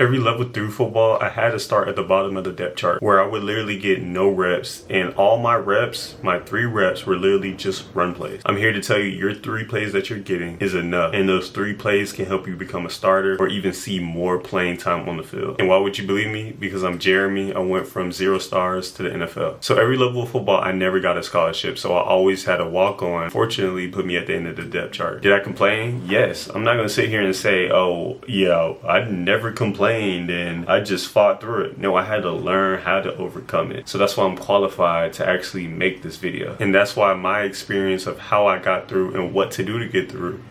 Every level through football, I had to start at the bottom of the depth chart where I would literally get no reps, and all my reps, my 3 reps, were literally just run plays. I'm here to tell you your 3 plays that you're getting is enough, and those 3 plays can help you become a starter or even see more playing time on the field. And why would you believe me? Because I'm Jeremy. I went from 0 stars to the NFL. So every level of football, I never got a scholarship, so I always had a walk-on. Fortunately, put me at the end of the depth chart. Did I complain? Yes. I'm not gonna sit here and say, oh yeah, I never complained and I just fought through it. No, I had to learn how to overcome it. So that's why I'm qualified to actually make this video. And that's why my experience of how I got through and what to do to get through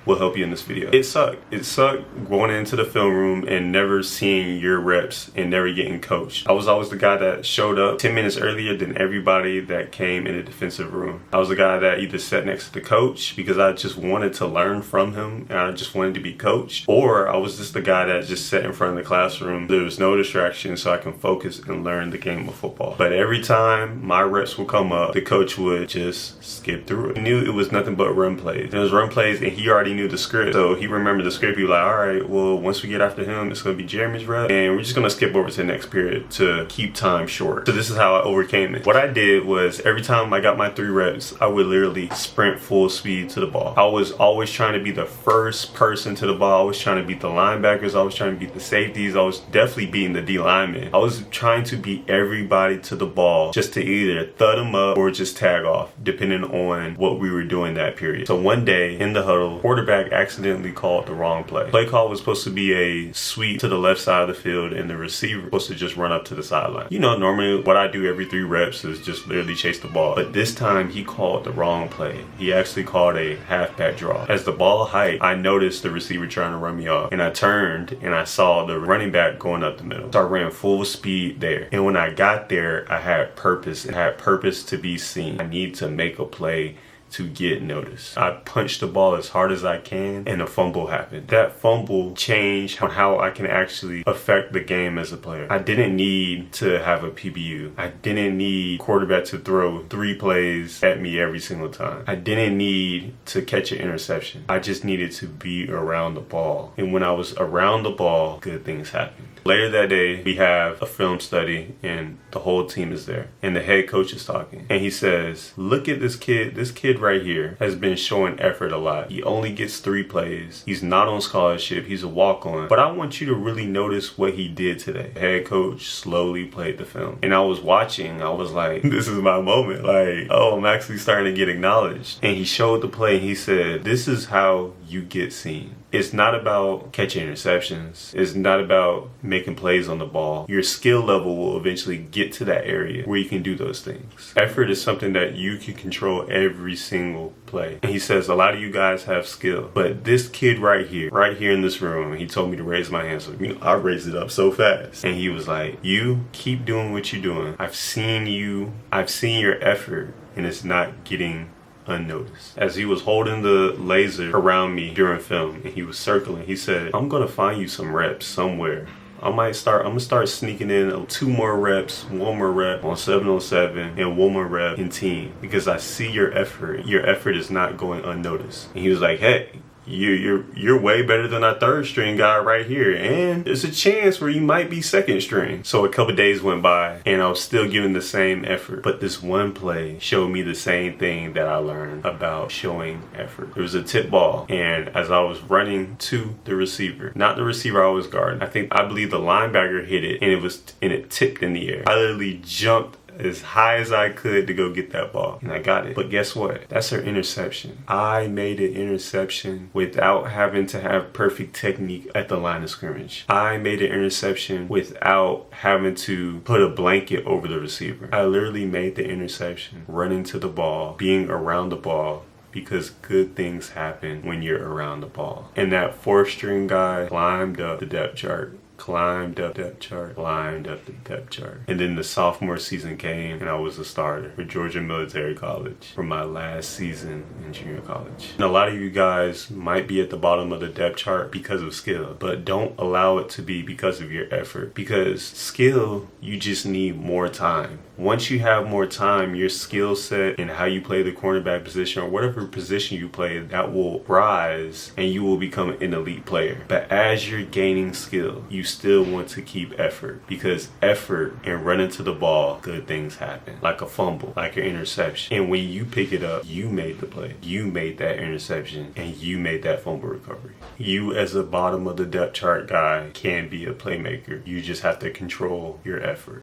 will help you in this video. It sucked. It sucked going into the film room and never seeing your reps and never getting coached. I was always the guy that showed up 10 minutes earlier than everybody that came in the defensive room. I was the guy that either sat next to the coach because I just wanted to learn from him and I just wanted to be coached, or I was just the guy that just sat in front of the classroom. There was no distraction so I can focus and learn the game of football. But every time my reps would come up, the coach would just skip through it. He knew it was nothing but run plays. It was run plays and he already knew the script, so he remembered the script. He was like, all right, well, once we get after him, it's gonna be Jeremy's rep and we're just gonna skip over to the next period to keep time short. So this is how I overcame it. What I did was every time I got my 3 reps, I would literally sprint full speed to the ball. I was always trying to be the first person to the ball. I was trying to beat the linebackers. I was trying to beat the safeties. I was definitely beating the D linemen. I was trying to beat everybody to the ball just to either thud them up or just tag off, depending on what we were doing that period. So one day in the huddle, quarterback accidentally called the wrong play. Play call was supposed to be a sweep to the left side of the field and the receiver was supposed to just run up to the sideline. You know, normally what I do every 3 reps is just literally chase the ball. But this time he called the wrong play. He actually called a halfback draw. As the ball hiked, I noticed the receiver trying to run me off and I turned and I saw the running back going up the middle. So I ran full speed there. And when I got there, I had purpose. I had purpose to be seen. I need to make a play to get noticed. I punched the ball as hard as I can and a fumble happened. That fumble changed how I can actually affect the game as a player. I didn't need to have a PBU. I didn't need quarterback to throw 3 plays at me every single time. I didn't need to catch an interception. I just needed to be around the ball. And when I was around the ball, good things happened. Later that day, we have a film study and the whole team is there. And the head coach is talking. And he says, look at this kid. This kid right here has been showing effort a lot. He only gets 3 plays. He's not on scholarship. He's a walk-on. But I want you to really notice what he did today. The head coach slowly played the film. And I was watching. I was like, this is my moment. Like, oh, I'm actually starting to get acknowledged. And he showed the play and he said, this is how you get seen. It's not about catching interceptions. It's not about making plays on the ball. Your skill level will eventually get to that area where you can do those things. Effort is something that you can control every single play. And he says, a lot of you guys have skill, but this kid right here in this room, he told me to raise my hand. So, I raised it up so fast. And he was like, you keep doing what you're doing. I've seen your effort and it's not getting unnoticed. As he was holding the laser around me during film and he was circling, he said, I'm gonna find you some reps somewhere. I'm gonna start sneaking in 2 more reps, 1 more rep on 707 and 1 more rep in team because I see your effort. Your effort is not going unnoticed. And he was like, hey, you're way better than our 3rd string guy right here, and there's a chance where you might be 2nd string. So a couple days went by and I was still giving the same effort, but this one play showed me the same thing that I learned about showing effort. It was a tip ball, and as I was running to the receiver, not the receiver I was guarding, I believe the linebacker hit it and it tipped in the air. I literally jumped as high as I could to go get that ball, and I got it. But guess what? That's her interception. I made an interception without having to have perfect technique at the line of scrimmage. I made an interception without having to put a blanket over the receiver. I literally made the interception running to the ball, being around the ball, because good things happen when you're around the ball. And that 4th string guy climbed up the depth chart. Climbed up the depth chart. And then the sophomore season came and I was a starter for Georgia Military College for my last season in junior college. And a lot of you guys might be at the bottom of the depth chart because of skill, but don't allow it to be because of your effort. Because skill, you just need more time. Once you have more time, your skill set and how you play the cornerback position or whatever position you play, that will rise and you will become an elite player. But as you're gaining skill, you still want to keep effort, because effort and running to the ball, good things happen. Like a fumble, like an interception. And when you pick it up, you made the play. You made that interception and you made that fumble recovery. You as a bottom of the depth chart guy can be a playmaker. You just have to control your effort.